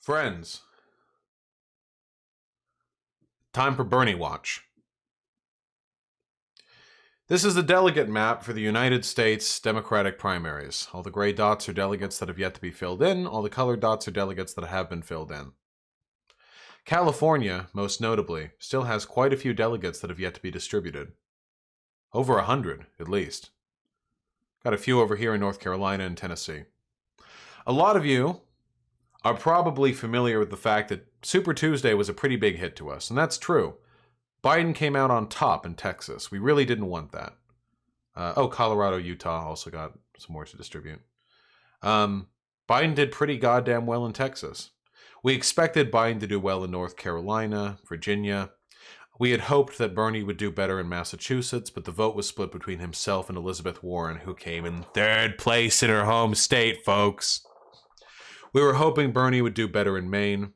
Friends, time for Bernie Watch. This is the delegate map for the United States Democratic primaries. All the gray dots are delegates that have yet to be filled in. All the colored dots are delegates that have been filled in. California, most notably, still has quite a few delegates that have yet to be distributed. Over 100, at least. Got a few over here in North Carolina and Tennessee. A lot of you are probably familiar with the fact that Super Tuesday was a pretty big hit to us, and that's true. Biden came out on top in Texas. We really didn't want that. Colorado, Utah also got some more to distribute. Biden did pretty goddamn well in Texas. We expected Biden to do well in North Carolina, Virginia. We had hoped that Bernie would do better in Massachusetts, but the vote was split between himself and Elizabeth Warren, who came in third place in her home state, folks. We were hoping Bernie would do better in Maine.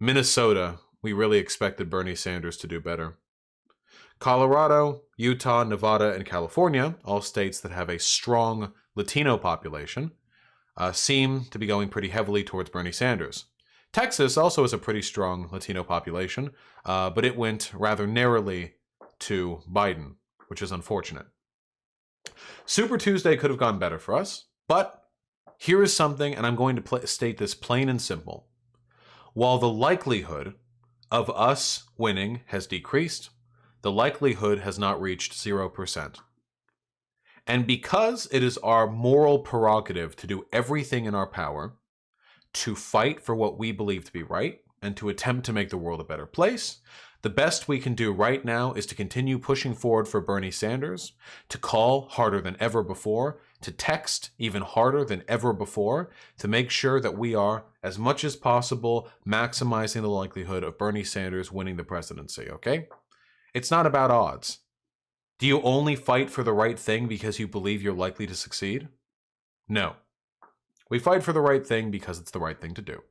Minnesota, we really expected Bernie Sanders to do better. Colorado, Utah, Nevada, and California, all states that have a strong Latino population, seem to be going pretty heavily towards Bernie Sanders. Texas also has a pretty strong Latino population, but it went rather narrowly to Biden, which is unfortunate. Super Tuesday could have gone better for us, but here is something, and I'm going to state this plain and simple. While the likelihood of us winning has decreased, the likelihood has not reached 0%. And because it is our moral prerogative to do everything in our power to fight for what we believe to be right and to attempt to make the world a better place, the best we can do right now is to continue pushing forward for Bernie Sanders, to call harder than ever before, to text even harder than ever before, to make sure that we are, as much as possible, maximizing the likelihood of Bernie Sanders winning the presidency, okay? It's not about odds. Do you only fight for the right thing because you believe you're likely to succeed? No. We fight for the right thing because it's the right thing to do.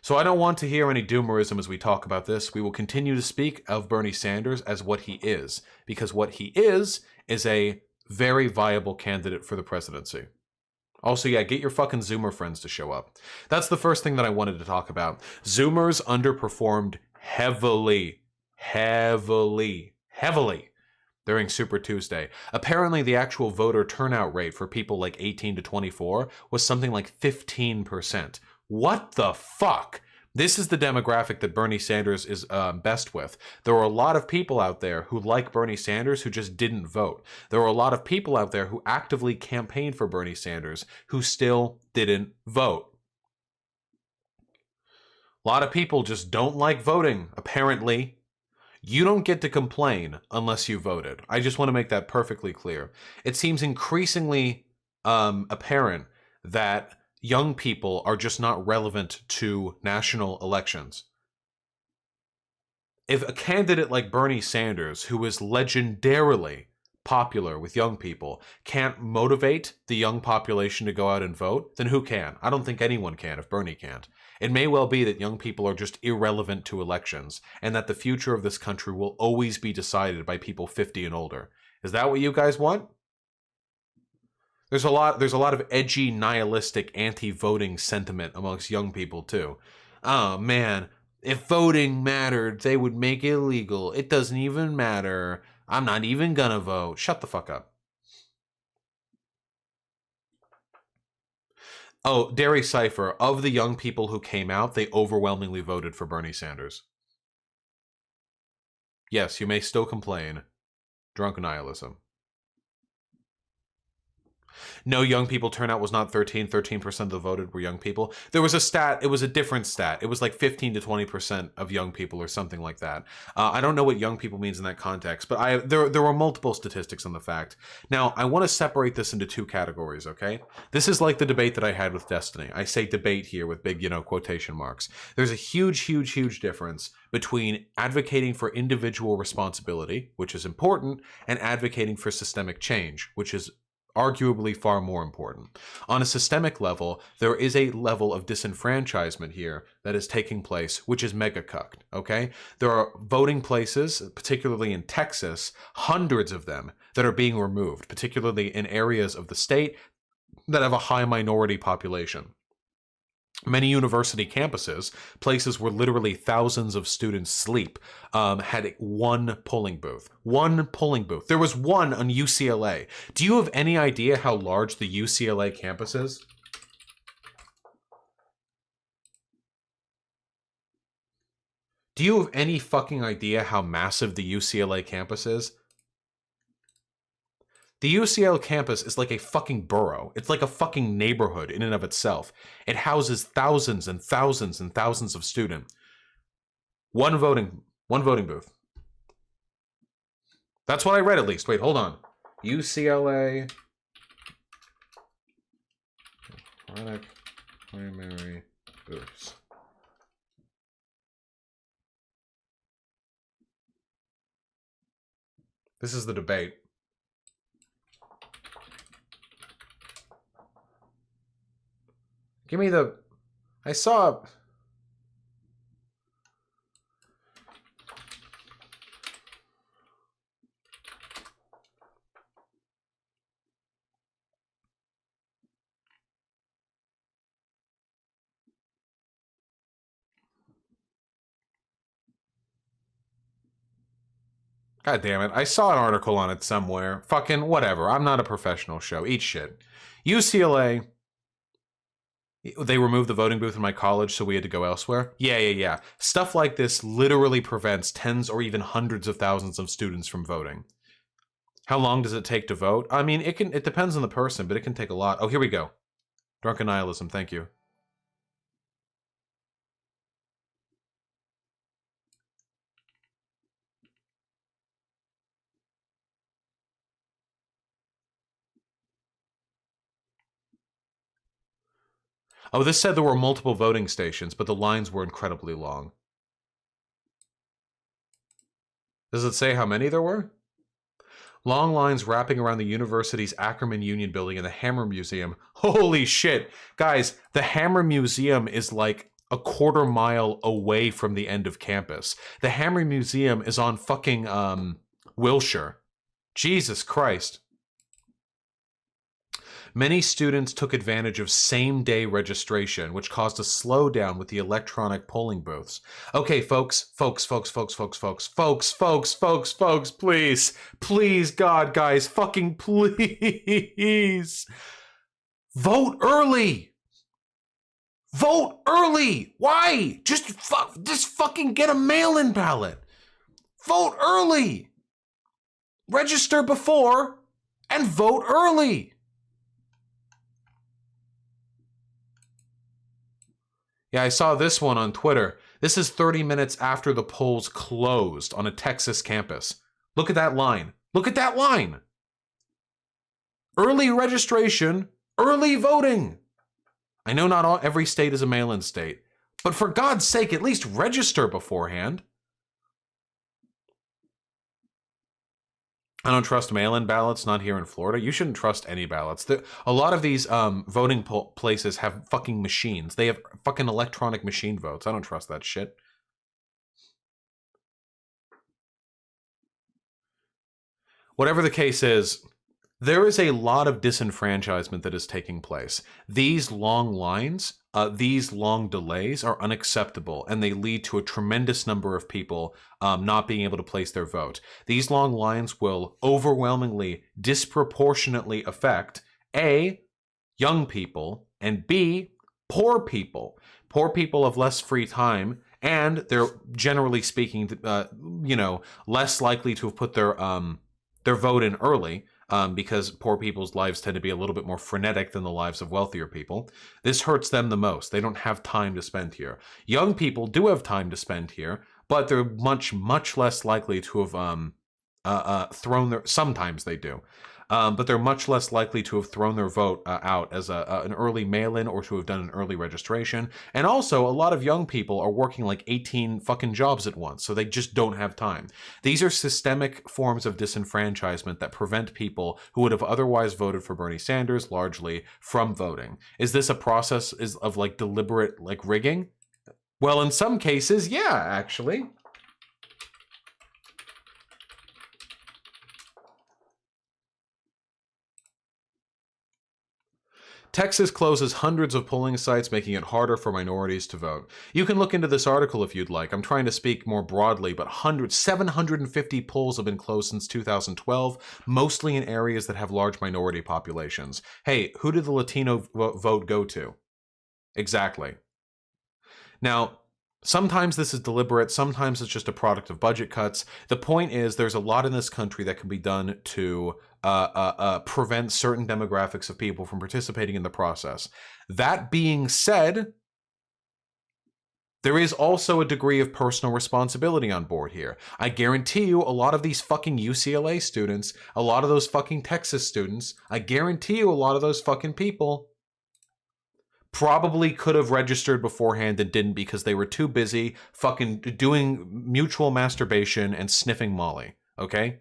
So I don't want to hear any doomerism as we talk about this. We will continue to speak of Bernie Sanders as what he is, because what he is a very viable candidate for the presidency. Also, yeah, get your fucking Zoomer friends to show up. That's the first thing that I wanted to talk about. Zoomers underperformed heavily during Super Tuesday. Apparently, the actual voter turnout rate for people like 18 to 24 was something like 15%. What the fuck? This is the demographic that Bernie Sanders is best with. There are a lot of people out there who like Bernie Sanders who just didn't vote. There are a lot of people out there who actively campaigned for Bernie Sanders who still didn't vote. A lot of people just don't like voting, apparently. You don't get to complain unless you voted. I just want to make that perfectly clear. It seems increasingly apparent that young people are just not relevant to national elections. If a candidate like Bernie Sanders, who is legendarily popular with young people, can't motivate the young population to go out and vote, then who can? I don't think anyone can if Bernie can't. It may well be that young people are just irrelevant to elections, and that the future of this country will always be decided by people 50 and older. Is that what you guys want? There's a lot of edgy, nihilistic, anti-voting sentiment amongst young people too. Oh man, if voting mattered, they would make it illegal. It doesn't even matter. I'm not even gonna vote. Shut the fuck up. Oh, Derry Cipher, of the young people who came out, they overwhelmingly voted for Bernie Sanders. Yes, you may still complain. Drunk nihilism. No, young people turnout was not 13% of the voted were young people. There was a stat, it was a different stat. It was like 15 to 20% of young people or something like that. I don't know what young people means in that context, but there were multiple statistics on the fact. Now, I want to separate this into two categories, okay? This is like the debate that I had with Destiny. I say debate here with big, quotation marks. There's a huge difference between advocating for individual responsibility, which is important, and advocating for systemic change, which is arguably far more important. On a systemic level, there is a level of disenfranchisement here that is taking place, which is mega-cucked, okay? There are voting places, particularly in Texas, hundreds of them, that are being removed, particularly in areas of the state that have a high minority population. Many university campuses, places where literally thousands of students sleep, had one polling booth. One polling booth. There was one on UCLA. Do you have any idea how large the UCLA campus is? Do you have any fucking idea how massive the UCLA campus is? The UCL campus is like a fucking borough. It's like a fucking neighborhood in and of itself. It houses thousands and thousands and thousands of students. One voting booth. That's what I read at least. Wait, hold on. UCLA chronic primary booths. This is the debate. Give me the... I saw... God damn it. I saw an article on it somewhere. Fucking whatever. I'm not a professional show. Eat shit. UCLA... They removed the voting booth in my college, so we had to go elsewhere. Yeah. Stuff like this literally prevents tens or even hundreds of thousands of students from voting. How long does it take to vote? I mean, it depends on the person, but it can take a lot. Oh, here we go. Drunken nihilism, thank you. Oh, this said there were multiple voting stations, but the lines were incredibly long. Does it say how many there were? Long lines wrapping around the university's Ackerman Union Building and the Hammer Museum. Holy shit. Guys, the Hammer Museum is like a quarter mile away from the end of campus. The Hammer Museum is on fucking, Wilshire. Jesus Christ. Many students took advantage of same-day registration, which caused a slowdown with the electronic polling booths. Okay, folks, please, God, guys, fucking please. Vote early. Vote early. Why? Just fucking get a mail-in ballot. Vote early. Register before and vote early. Yeah, I saw this one on Twitter. This is 30 minutes after the polls closed on a Texas campus. Look at that line. Look at that line. Early registration, early voting. I know not every state is a mail-in state, but for God's sake, at least register beforehand. I don't trust mail-in ballots, not here in Florida. You shouldn't trust any ballots. A lot of these voting places have fucking machines. They have fucking electronic machine votes. I don't trust that shit. Whatever the case is, there is a lot of disenfranchisement that is taking place. These long lines, these long delays are unacceptable, and they lead to a tremendous number of people not being able to place their vote. These long lines will overwhelmingly, disproportionately affect A, young people, and B, poor people. Poor people have less free time, and they're generally speaking, less likely to have put their vote in early. Because poor people's lives tend to be a little bit more frenetic than the lives of wealthier people. This hurts them the most. They don't have time to spend here. Young people do have time to spend here, but they're much, much less likely to have thrown their... Sometimes they do. But they're much less likely to have thrown their vote out as an early mail-in or to have done an early registration. And also, a lot of young people are working like 18 fucking jobs at once, so they just don't have time. These are systemic forms of disenfranchisement that prevent people who would have otherwise voted for Bernie Sanders largely from voting. Is this a process of like deliberate like rigging? Well, in some cases, yeah, actually. Texas closes hundreds of polling sites, making it harder for minorities to vote. You can look into this article if you'd like. I'm trying to speak more broadly, but 750 polls have been closed since 2012, mostly in areas that have large minority populations. Hey, who did the Latino vote go to? Exactly. Now, sometimes this is deliberate, sometimes it's just a product of budget cuts. The point is there's a lot in this country that can be done to prevent certain demographics of people from participating in the process. That being said, there is also a degree of personal responsibility on board here. I guarantee you a lot of these fucking UCLA students, a lot of those fucking Texas students, I guarantee you a lot of those fucking people probably could have registered beforehand and didn't because they were too busy fucking doing mutual masturbation and sniffing Molly, okay?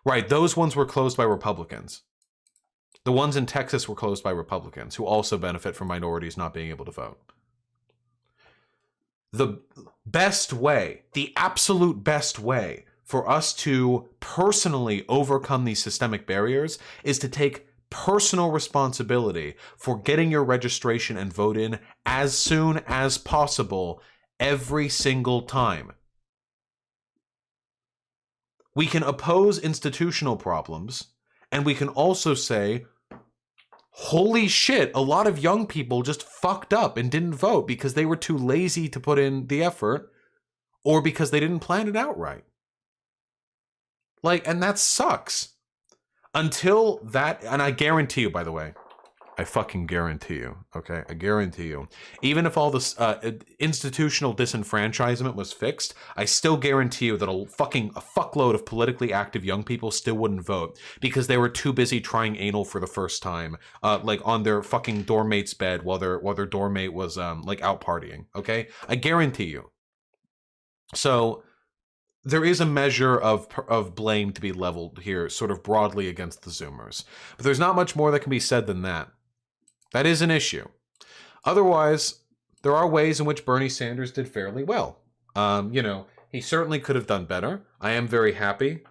Right, those ones were closed by Republicans. The ones in Texas were closed by Republicans, who also benefit from minorities not being able to vote. The best way, the absolute best way for us to personally overcome these systemic barriers is to take personal responsibility for getting your registration and vote in as soon as possible every single time. We can oppose institutional problems, and we can also say, holy shit, a lot of young people just fucked up and didn't vote because they were too lazy to put in the effort or because they didn't plan it out right. Like, and that sucks. Until that, and I guarantee you, by the way, I fucking guarantee you, okay? I guarantee you. Even if all this institutional disenfranchisement was fixed, I still guarantee you that a fuckload of politically active young people still wouldn't vote because they were too busy trying anal for the first time, like on their fucking doormate's bed while their doormate was like out partying, okay? I guarantee you. So there is a measure of blame to be leveled here, sort of broadly against the Zoomers. But there's not much more that can be said than that. That is an issue. Otherwise, there are ways in which Bernie Sanders did fairly well. You know, he certainly could have done better. I am very happy.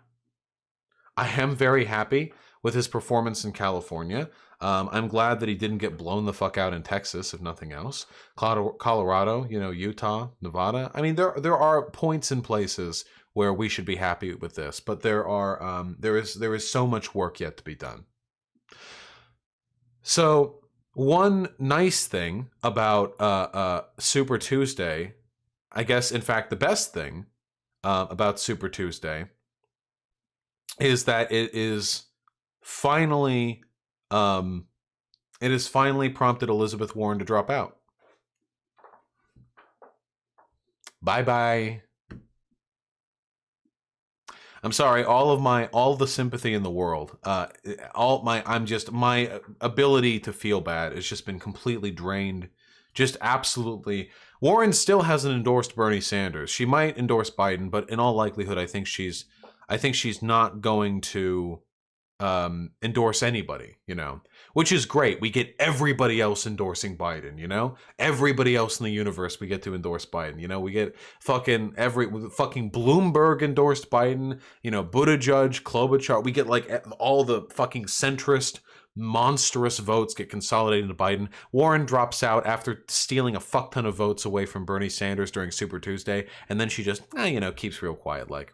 I am very happy with his performance in California. I'm glad that he didn't get blown the fuck out in Texas, if nothing else. Colorado, you know, Utah, Nevada. I mean, there are points and places where we should be happy with this, but there is so much work yet to be done. So one nice thing about Super Tuesday, I guess, in fact, the best thing about Super Tuesday is that it is finally prompted Elizabeth Warren to drop out. Bye-bye. I'm sorry, all the sympathy in the world, my ability to feel bad has just been completely drained. Just absolutely. Warren still hasn't endorsed Bernie Sanders. She might endorse Biden, but in all likelihood, I think she's not going to endorse anybody, you know, which is great. We get everybody else endorsing Biden, you know, everybody else in the universe, we get to endorse Biden, you know, we get fucking Bloomberg endorsed Biden, you know, Buttigieg, Klobuchar, we get like all the fucking centrist monstrous votes get consolidated into Biden. Warren drops out after stealing a fuck ton of votes away from Bernie Sanders during Super Tuesday, and then she just, you know, keeps real quiet like.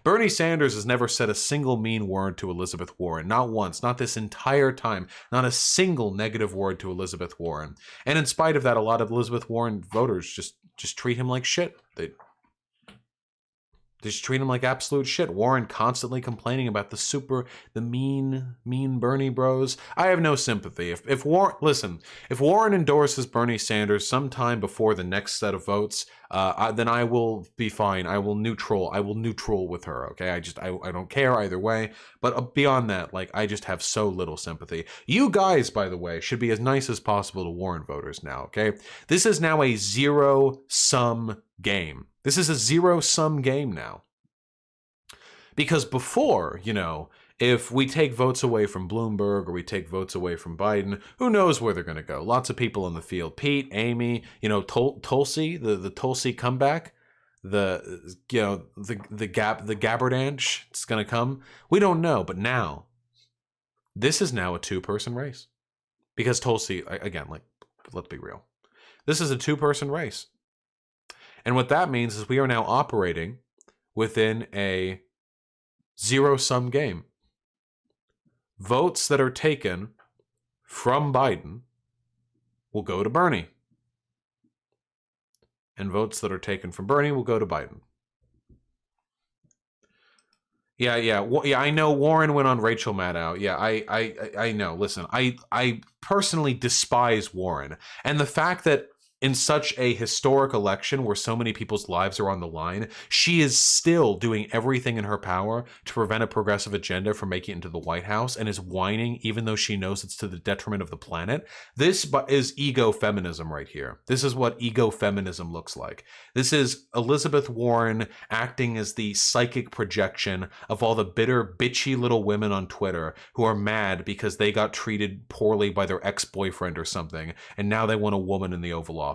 Bernie Sanders has never said a single mean word to Elizabeth Warren. Not once. Not this entire time. Not a single negative word to Elizabeth Warren. And in spite of that, a lot of Elizabeth Warren voters just treat him like shit. They just treat him like absolute shit. Warren constantly complaining about the mean Bernie bros. I have no sympathy. If Warren endorses Bernie Sanders sometime before the next set of votes, then I will be fine. I will neutral with her. Okay, I don't care either way. But beyond that, like, I just have so little sympathy. You guys, by the way, should be as nice as possible to Warren voters now. Okay, this is now a zero-sum game. This is a zero-sum game now. Because before, you know, if we take votes away from Bloomberg or we take votes away from Biden, who knows where they're going to go? Lots of people in the field. Pete, Amy, you know, Tulsi, the Tulsi comeback, the Gabbardage, it's going to come. We don't know, but now, this is now a two-person race. Because Tulsi, again, like, let's be real. This is a two-person race. And what that means is we are now operating within a zero-sum game. Votes that are taken from Biden will go to Bernie. And votes that are taken from Bernie will go to Biden. Yeah. I know Warren went on Rachel Maddow. Yeah, I know. Listen, I personally despise Warren. And the fact that in such a historic election where so many people's lives are on the line, she is still doing everything in her power to prevent a progressive agenda from making it into the White House and is whining even though she knows it's to the detriment of the planet. This is ego feminism right here. This is what ego feminism looks like. This is Elizabeth Warren acting as the psychic projection of all the bitter, bitchy little women on Twitter who are mad because they got treated poorly by their ex-boyfriend or something, and now they want a woman in the Oval Office.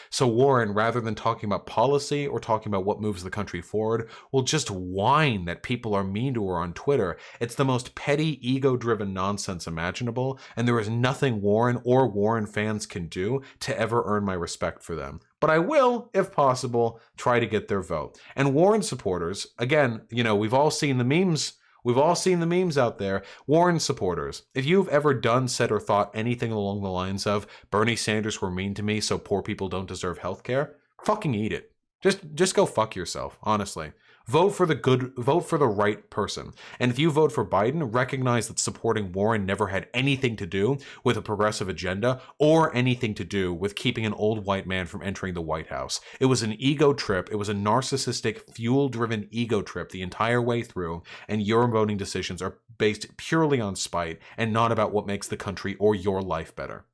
So Warren, rather than talking about policy or talking about what moves the country forward, will just whine that people are mean to her on Twitter. It's the most petty, ego-driven nonsense imaginable, and there is nothing Warren or Warren fans can do to ever earn my respect for them. But I will, if possible, try to get their vote. And Warren supporters, again, we've all seen the memes. We've all seen the memes out there. Warren supporters, if you've ever done, said, or thought anything along the lines of Bernie Sanders were mean to me, so poor people don't deserve health care, fucking eat it. Just go fuck yourself, honestly. Vote for the right person. And if you vote for Biden, recognize that supporting Warren never had anything to do with a progressive agenda or anything to do with keeping an old white man from entering the White House. It was an ego trip. It was a narcissistic, fuel-driven ego trip the entire way through, and your voting decisions are based purely on spite and not about what makes the country or your life better.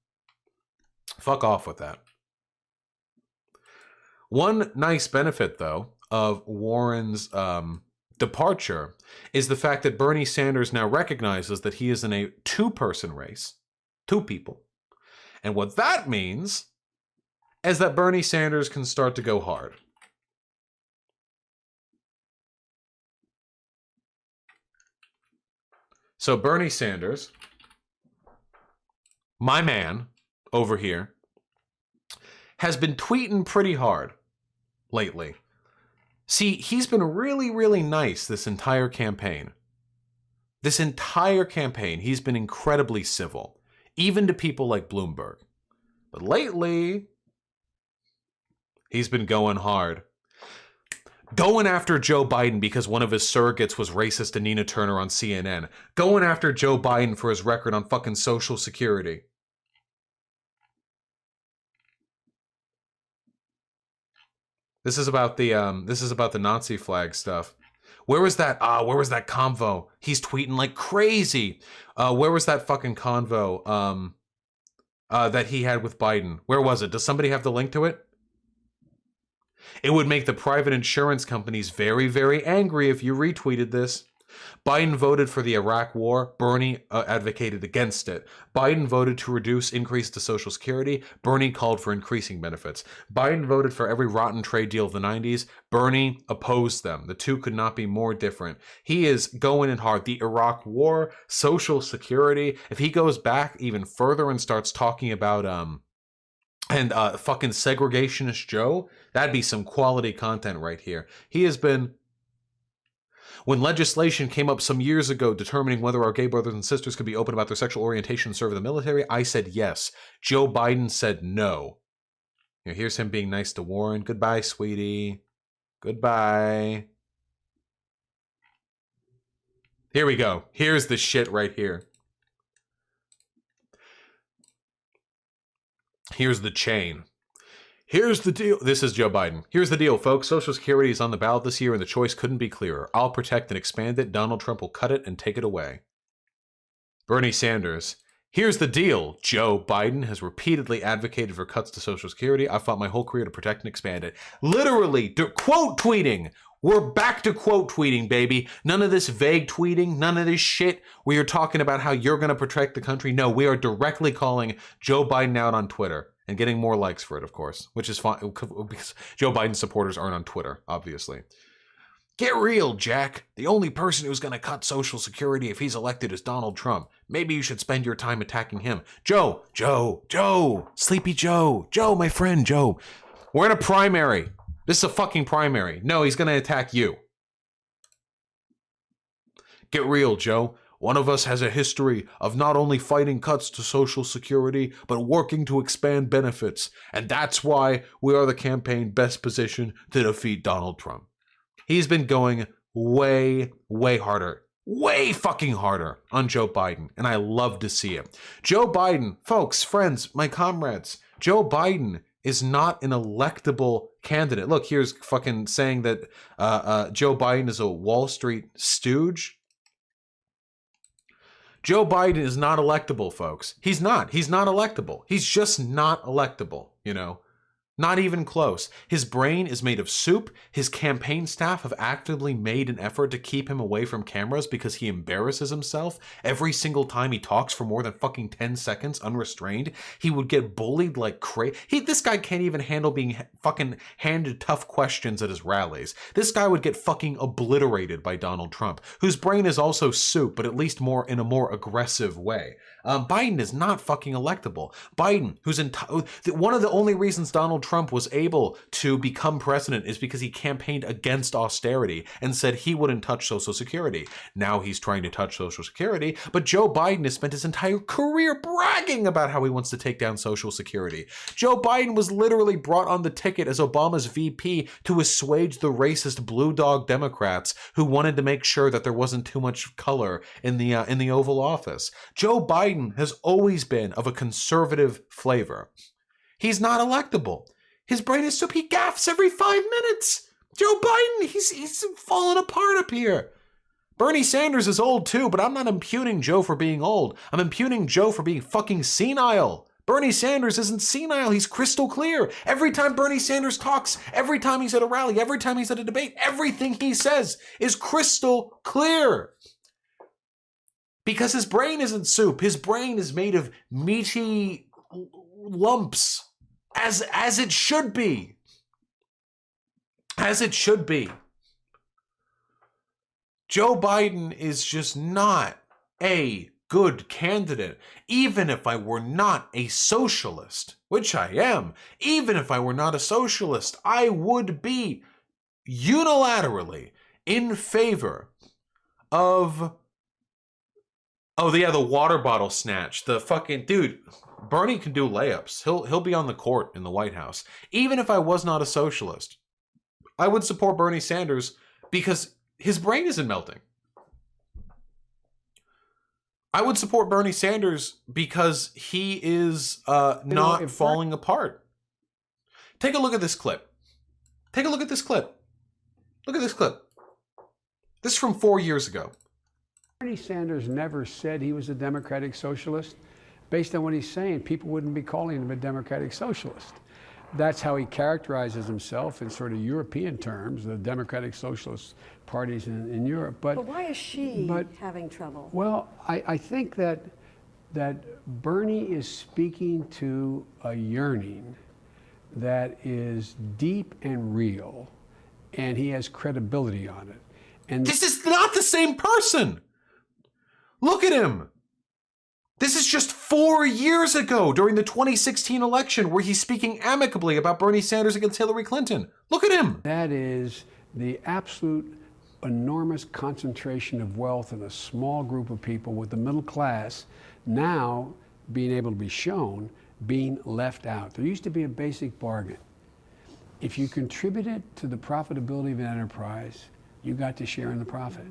Fuck off with that. One nice benefit, though, of Warren's departure is the fact that Bernie Sanders now recognizes that he is in a two-person race, two people. And what that means is that Bernie Sanders can start to go hard. So Bernie Sanders, my man over here, has been tweeting pretty hard lately. See, he's been really, really nice this entire campaign. This entire campaign, he's been incredibly civil, even to people like Bloomberg. But lately, he's been going hard. Going after Joe Biden because one of his surrogates was racist to Nina Turner on CNN. Going after Joe Biden for his record on fucking Social Security. This is about the Nazi flag stuff. Where was that convo? He's tweeting like crazy. Where was that fucking convo that he had with Biden? Where was it? Does somebody have the link to it? It would make the private insurance companies very, very angry if you retweeted this. Biden voted for the Iraq war. Bernie advocated against it. Biden voted to increase to Social Security. Bernie called for increasing benefits. Biden voted for every rotten trade deal of the 90s. Bernie opposed them. The two could not be more different. He is going in hard. The Iraq war, Social Security. If he goes back even further and starts talking about fucking segregationist Joe, that'd be some quality content right here. He has been... When legislation came up some years ago determining whether our gay brothers and sisters could be open about their sexual orientation and serve in the military, I said yes. Joe Biden said no. Here's him being nice to Warren. Goodbye, sweetie. Goodbye. Here we go. Here's the shit right here. Here's the chain. Here's the deal. This is Joe Biden. Here's the deal, folks. Social Security is on the ballot this year, and the choice couldn't be clearer. I'll protect and expand it. Donald Trump will cut it and take it away. Bernie Sanders. Here's the deal. Joe Biden has repeatedly advocated for cuts to Social Security. I fought my whole career to protect and expand it. Literally, quote tweeting. We're back to quote tweeting, baby. None of this vague tweeting, none of this shit where you're talking about how you're going to protect the country. No, we are directly calling Joe Biden out on Twitter. And getting more likes for it, of course, which is fine because Joe Biden supporters aren't on Twitter, obviously. Get real, Jack. The only person who's going to cut Social Security if he's elected is Donald Trump. Maybe you should spend your time attacking him. Joe, Sleepy Joe, my friend, Joe. We're in a primary. This is a fucking primary. No, he's going to attack you. Get real, Joe. One of us has a history of not only fighting cuts to Social Security, but working to expand benefits. And that's why we are the campaign best positioned to defeat Donald Trump. He's been going way harder. Way fucking harder on Joe Biden. And I love to see it. Joe Biden, folks, friends, my comrades, Joe Biden is not an electable candidate. Look, here's fucking saying that Joe Biden is a Wall Street stooge. Joe Biden is not electable, folks. He's not electable. He's just not electable, you know? Not even close. His brain is made of soup. His campaign staff have actively made an effort to keep him away from cameras because he embarrasses himself every single time he talks for more than fucking 10 seconds unrestrained. He would get bullied like crazy. This guy can't even handle being fucking handed tough questions at his rallies. This guy would get fucking obliterated by Donald Trump, whose brain is also soup, but at least more in a more aggressive way. Biden is not fucking electable. Biden, who's one of the only reasons Donald Trump was able to become president is because he campaigned against austerity and said he wouldn't touch Social Security. Now he's trying to touch Social Security, but Joe Biden has spent his entire career bragging about how he wants to take down Social Security. Joe Biden was literally brought on the ticket as Obama's VP to assuage the racist blue dog Democrats who wanted to make sure that there wasn't too much color in the Oval Office. Joe Biden has always been of a conservative flavor. He's not electable. His brain is soup. He gaffes every 5 minutes. Joe Biden, he's falling apart up here. Bernie Sanders is old too, but I'm not impugning Joe for being old. I'm impugning Joe for being fucking senile. Bernie Sanders isn't senile. He's crystal clear. Every time Bernie Sanders talks, every time he's at a rally, every time he's at a debate, everything he says is crystal clear. Because his brain isn't soup. His brain is made of meaty lumps, as it should be. As it should be. Joe Biden is just not a good candidate. Even if I were not a socialist, which I am, even if I were not a socialist, I would be unilaterally in favor of... Oh, yeah, the water bottle snatch. The fucking... Dude, Bernie can do layups. He'll be on the court in the White House. Even if I was not a socialist, I would support Bernie Sanders because his brain isn't melting. I would support Bernie Sanders because he is not falling apart. Take a look at this clip. Take a look at this clip. Look at this clip. This is from 4 years ago. Bernie Sanders never said he was a democratic socialist. Based on what he's saying, people wouldn't be calling him a democratic socialist. That's how he characterizes himself in sort of European terms, the democratic socialist parties in Europe. But why is she having trouble? Well, I think that Bernie is speaking to a yearning that is deep and real, and he has credibility on it. And this is not the same person. Look at him. This is just 4 years ago during the 2016 election where he's speaking amicably about Bernie Sanders against Hillary Clinton. Look at him. That is the absolute enormous concentration of wealth in a small group of people with the middle class now being able to be shown being left out. There used to be a basic bargain. If you contributed to the profitability of an enterprise, you got to share in the profit.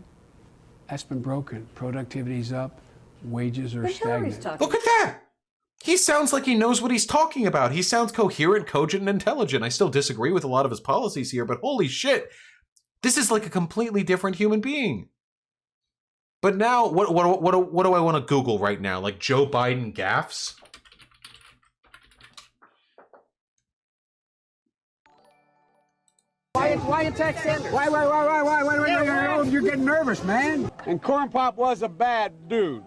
That's been broken. Productivity's up, wages are stagnant. Look at that! He sounds like he knows what he's talking about. He sounds coherent, cogent, and intelligent. I still disagree with a lot of his policies here, but holy shit, this is like a completely different human being. But now, what do I want to Google right now? Like Joe Biden gaffes? Why attack Sanders? Why? You're getting nervous, man. And Corn Pop was a bad dude.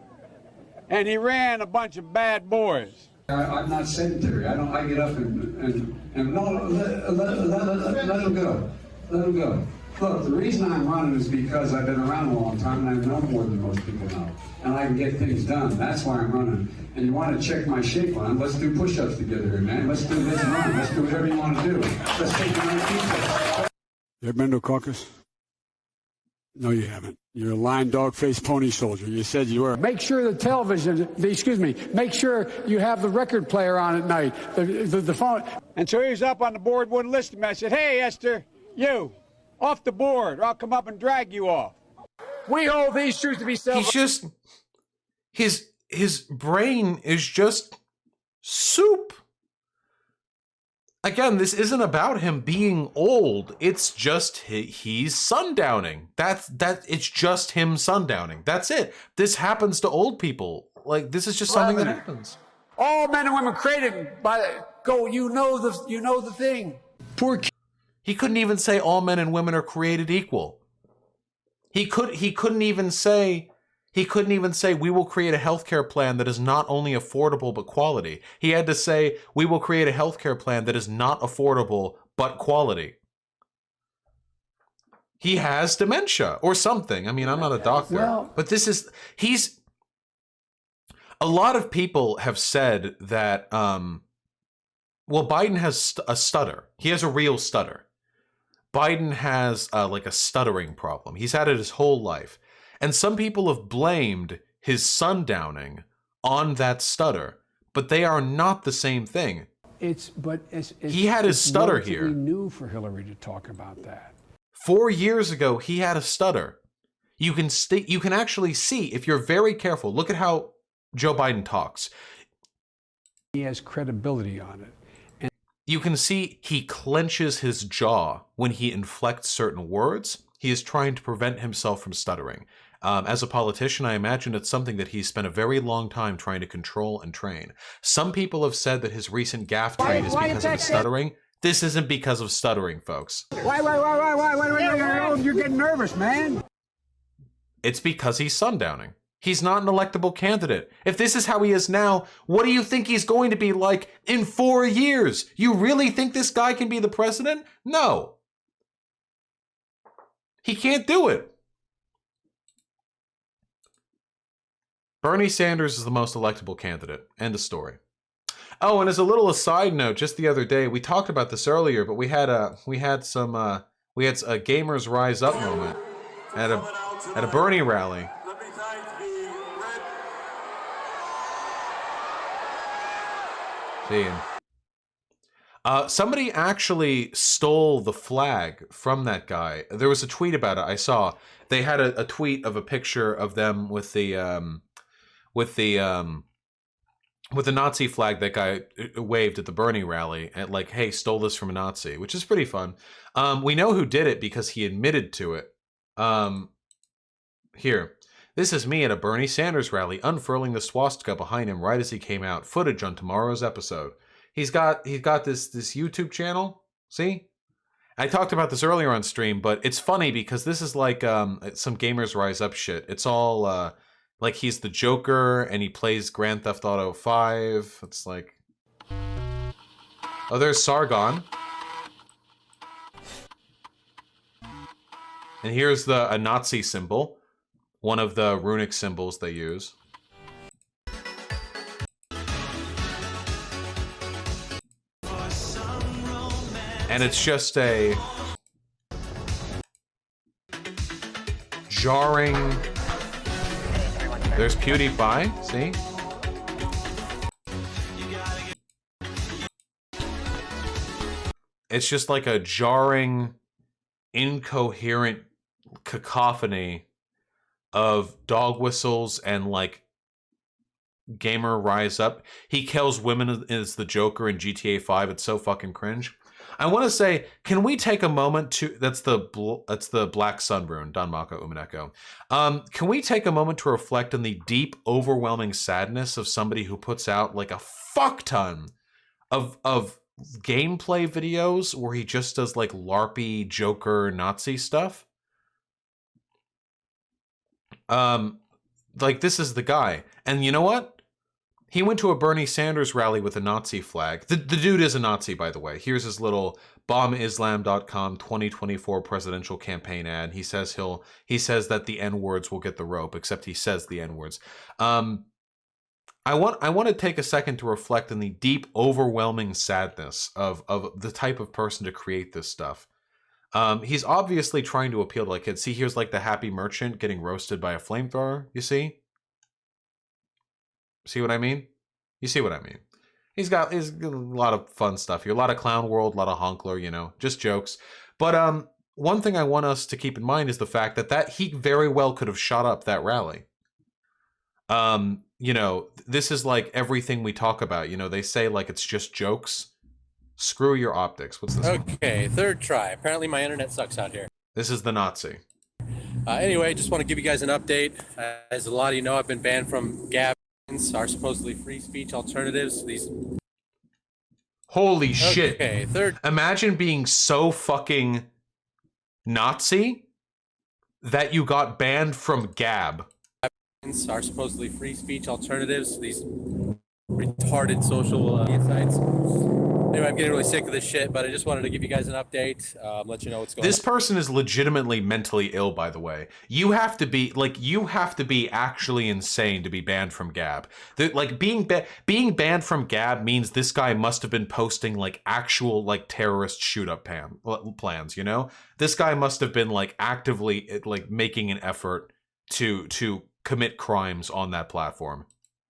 And he ran a bunch of bad boys. I'm not sedentary. I get up and no, let him go. Let him go. Look, the reason I'm running is because I've been around a long time and I know more than most people know. And I can get things done. That's why I'm running. And you want to check my shape on, let's do push-ups together here, man. Let's do this run. Let's do whatever you want to do. Let's take the 19 steps. You ever been to a caucus? No, you haven't. You're a lying dog-faced pony soldier. You said you were. Make sure the television, make sure you have the record player on at night, the phone. And so he was up on the board, wouldn't listen to me. I said, hey, Esther, you, off the board, or I'll come up and drag you off. We hold these truths to be self. He's just, his brain is just soup. Again, this isn't about him being old. It's just he's sundowning. It's just him sundowning. That's it. This happens to old people. Like, this is just something that happens. All men and women created by you know the thing. Poor kid. He couldn't even say all men and women are created equal. He couldn't even say we will create a healthcare plan that is not only affordable but quality. He had to say we will create a healthcare plan that is not affordable but quality. He has dementia or something. I mean, I'm not a doctor, but a lot of people have said that, Biden has a stutter. He has a real stutter. Biden has like a stuttering problem. He's had it his whole life. And some people have blamed his sundowning on that stutter, but they are not the same thing. He had his stutter here. It's new for Hillary to talk about that. 4 years ago, he had a stutter. You can actually see, if you're very careful, look at how Joe Biden talks. He has credibility on it. You can see he clenches his jaw when he inflects certain words. He is trying to prevent himself from stuttering. As a politician, I imagine it's something that he's spent a very long time trying to control and train. Some people have said that his recent gaffe trade is because of his stuttering. This isn't because of stuttering, folks. Why? You're getting nervous, man. It's because he's sundowning. He's not an electable candidate. If this is how he is now, what do you think he's going to be like in 4 years? You really think this guy can be the president? No. He can't do it. Bernie Sanders is the most electable candidate. End of story. Oh, and as a little aside note, just the other day, we talked about this earlier, but we had a gamers rise up moment at a Bernie rally. Somebody actually stole the flag from that guy. There was a tweet about it. I saw they had a tweet of a picture of them with the Nazi flag that guy waved at the Bernie rally, at like, hey, stole this from a Nazi, which is pretty fun. We know who did it because he admitted to it. Here. This is me at a Bernie Sanders rally, unfurling the swastika behind him right as he came out. Footage on tomorrow's episode. He's got this YouTube channel. See? I talked about this earlier on stream, but it's funny because this is like some Gamers Rise Up shit. It's all like he's the Joker and he plays Grand Theft Auto 5. It's like, oh, there's Sargon. And here's a Nazi symbol. One of the runic symbols they use. And it's just a jarring... There's PewDiePie, see? It's just like a jarring, incoherent cacophony of dog whistles and like gamer rise up. He kills women as the Joker in GTA 5. It's so fucking cringe. I want to say, can we take a moment to... That's the Black Sun rune, Don Mako Umineko. Can we take a moment to reflect on the deep, overwhelming sadness of somebody who puts out like a fuck ton of gameplay videos where he just does like LARPy Joker Nazi stuff? Like, this is the guy. And you know what? He went to a Bernie Sanders rally with a Nazi flag. The dude is a Nazi, by the way. Here's his little bombislam.com 2024 presidential campaign ad. He says that the N-words will get the rope, except he says the N-words. I want to take a second to reflect on the deep, overwhelming sadness of the type of person to create this stuff. He's obviously trying to appeal to like kids. See, here's like the happy merchant getting roasted by a flamethrower, you see? See what I mean? You see what I mean? He's got a lot of fun stuff here. A lot of Clown World, a lot of Honkler, you know, just jokes. But one thing I want us to keep in mind is the fact that he very well could have shot up that rally. You know, this is like everything we talk about. You know, they say like it's just jokes. Screw your optics. What's this? Okay, third try. Apparently my internet sucks out here. This is the Nazi. Anyway, just want to give you guys an update. As a lot of you know, I've been banned from Gab, our supposedly free speech alternatives. These. Holy shit. Okay, third. Imagine being so fucking Nazi that you got banned from Gab. Our supposedly free speech alternatives. These retarded social sites. Anyway, I'm getting really sick of this shit, but I just wanted to give you guys an update, let you know what's going on. This person is legitimately mentally ill, by the way. You have to be actually insane to be banned from Gab. Being banned from Gab means this guy must have been posting like actual like terrorist shoot up plans, you know? This guy must have been like actively like making an effort to commit crimes on that platform.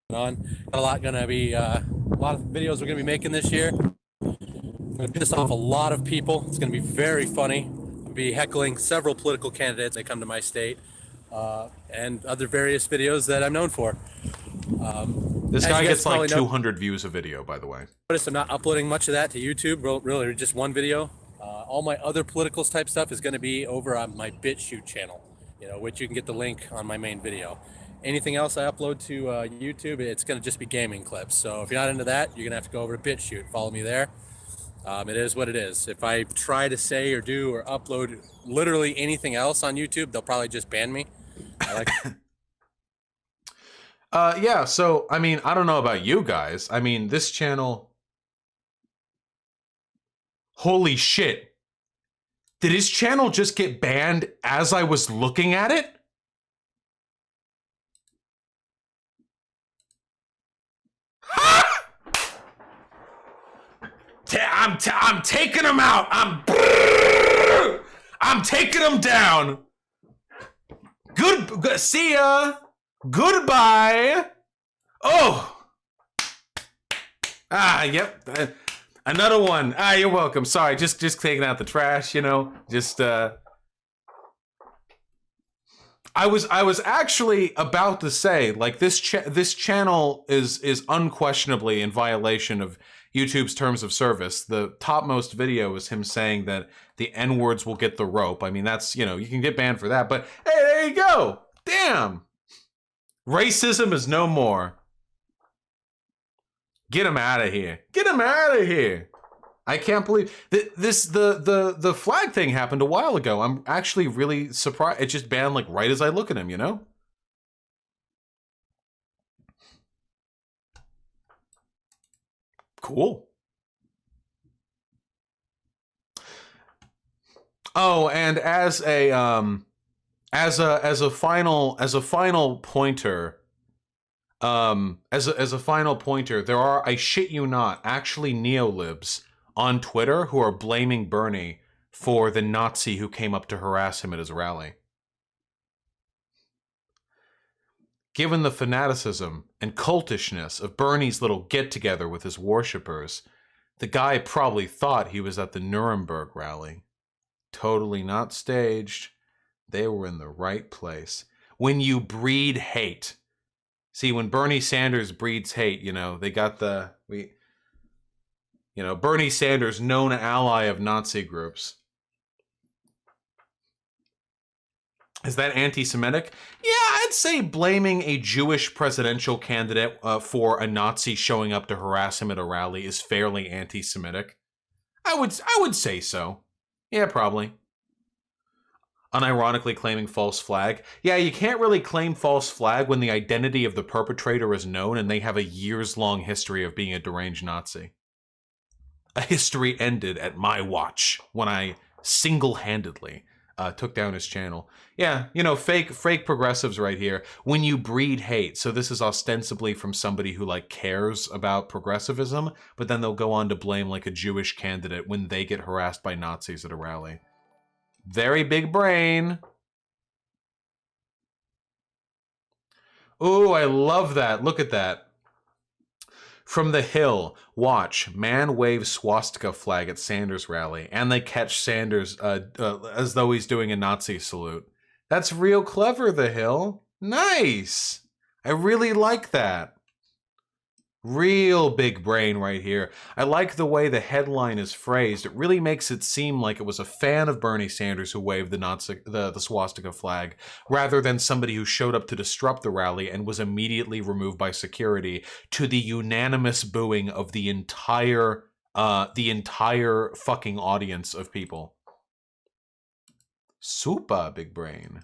Got a lot gonna be a lot of videos we're gonna be making this year. I'm gonna piss off a lot of people. It's gonna be very funny. I'll be heckling several political candidates that come to my state, and other various videos that I'm known for. This guy gets like 200 views a video, by the way. Notice I'm not uploading much of that to YouTube. Really, just one video. All my other political type stuff is going to be over on my BitChute channel, you know, which you can get the link on my main video. Anything else I upload to YouTube, it's going to just be gaming clips. So if you're not into that, you're going to have to go over to BitChute. Follow me there. It is what it is. If I try to say or do or upload literally anything else on YouTube, they'll probably just ban me. Yeah, so, I mean, I don't know about you guys. I mean, this channel... Holy shit. Did his channel just get banned as I was looking at it? I'm taking him out. I'm taking him down. Good. See ya. Goodbye. Oh. Yep. Another one. You're welcome. Sorry, just taking out the trash. You know, just. I was actually about to say, like, this channel is unquestionably in violation of YouTube's terms of service. The topmost video is him saying that the N-words will get the rope. I mean, that's, you know, you can get banned for that, but hey, there you go. Damn. Racism is no more. Get him out of here. Get him out of here. I can't believe the flag thing happened a while ago. I'm actually really surprised. It just banned like right as I look at him, you know? Cool. Oh, and as a final pointer, there are, I shit you not, actually neolibs on Twitter who are blaming Bernie for the Nazi who came up to harass him at his rally. Given the fanaticism and cultishness of Bernie's little get-together with his worshippers, the guy probably thought he was at the Nuremberg rally. Totally not staged. They were in the right place. When you breed hate. See, when Bernie Sanders breeds hate, you know, they got Bernie Sanders, known ally of Nazi groups. Is that anti-Semitic? Yeah, I'd say blaming a Jewish presidential candidate for a Nazi showing up to harass him at a rally is fairly anti-Semitic. I would say so. Yeah, probably. unironically claiming false flag. Yeah, you can't really claim false flag when the identity of the perpetrator is known and they have a years-long history of being a deranged Nazi. A history ended at my watch when I single-handedly took down his channel. Yeah, you know, fake progressives right here. When you breed hate, so this is ostensibly from somebody who like cares about progressivism, but then they'll go on to blame like a Jewish candidate when they get harassed by Nazis at a rally. Very big brain. Ooh, I love that. Look at that. From the Hill, watch, man waves swastika flag at Sanders rally, and they catch Sanders as though he's doing a Nazi salute. That's real clever, the Hill. Nice. I really like that. Real big brain right here. I like the way the headline is phrased. It really makes it seem like it was a fan of Bernie Sanders who waved the swastika flag, rather than somebody who showed up to disrupt the rally and was immediately removed by security, to the unanimous booing of the entire fucking audience of people. Super big brain.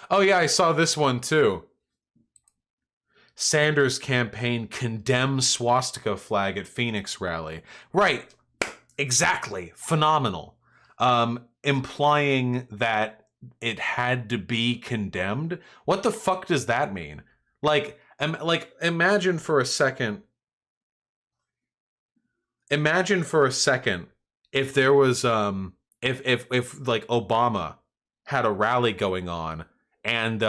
Oh yeah, I saw this one too. Sanders campaign condemns swastika flag at Phoenix rally. Right, exactly, phenomenal. Implying that it had to be condemned. What the fuck does that mean? Like imagine for a second. Imagine for a second if there was if like Obama had a rally going on. And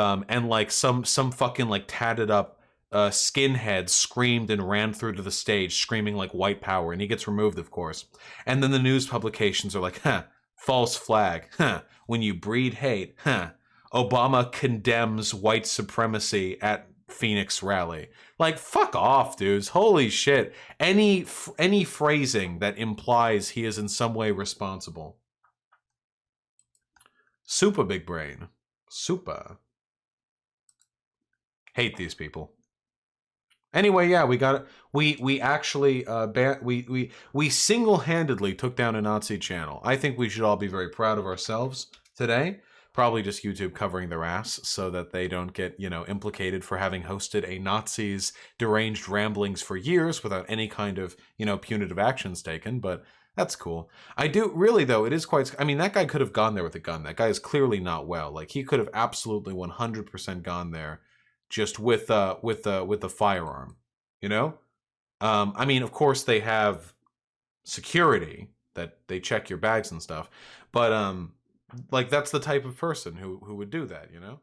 like some fucking like tatted up skinhead screamed and ran through to the stage screaming like white power, and he gets removed, of course. And then the news publications are like, huh, false flag, huh, when you breed hate, huh, Obama condemns white supremacy at Phoenix rally. Like, fuck off, dudes. Holy shit. Any phrasing that implies he is in some way responsible. Super big brain. Super. Hate these people. Anyway, yeah, we got it. We actually we single-handedly took down a Nazi channel. I think we should all be very proud of ourselves today. Probably just YouTube covering their ass so that they don't get, you know, implicated for having hosted a Nazi's deranged ramblings for years without any kind of, you know, punitive actions taken, but that's cool. I do really though. It is quite. I mean, that guy could have gone there with a gun. That guy is clearly not well. Like he could have absolutely 100% gone there, just with a firearm. You know. I mean, of course they have security that they check your bags and stuff, but like that's the type of person who would do that. You know.